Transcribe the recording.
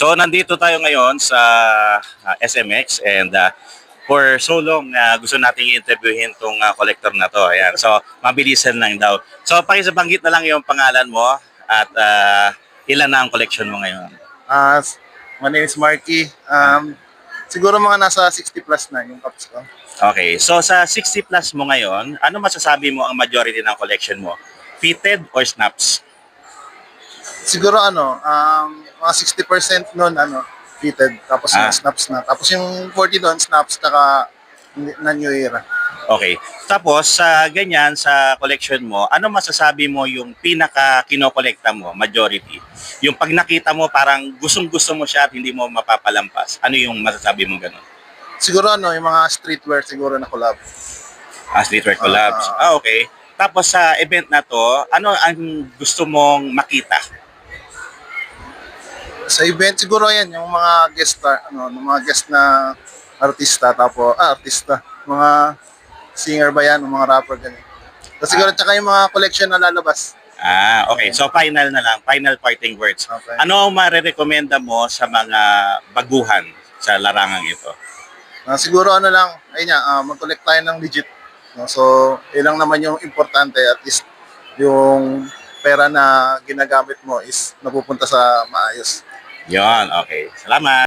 So nandito tayo ngayon sa SMX and for so long gusto nating i-interviewin tong collector na to. Ayan. So mabilisan lang daw. So pakisabanggit na lang yung pangalan mo at ilan na ang collection mo ngayon. My name is Marky. Siguro mga nasa 60 plus na yung cups ko. Okay. So sa 60 plus mo ngayon, ano masasabi mo ang majority ng collection mo? Fitted or snaps? Siguro mga 60% nun, fitted. Tapos yung snaps na. Tapos yung 40 doon, snaps, taka na New Era. Okay. Tapos sa ganyan, sa collection mo, ano masasabi mo yung pinaka kinokolekta mo, majority? Yung pag nakita mo parang gustong-gusto mo siya at hindi mo mapapalampas. Ano yung masasabi mo ganun? Siguro yung mga streetwear siguro na collab. Streetwear collabs. Okay. Tapos sa event na to, ano ang gusto mong makita? Sa event siguro yan, yung mga guest star, yung mga guest na artista, tapos artista, mga singer ba yan, mga rapper ganyan. Tapos siguro tsaka yung mga collection na lalabas. Okay. So final na lang, final parting words. Okay. Ano ang marerekomenda mo sa mga baguhan sa larangang ito? Siguro mag-collect tayo ng legit. So, ilang naman yung importante, at least yung pera na ginagamit mo is napupunta sa maayos. Yon, okay. Salamat.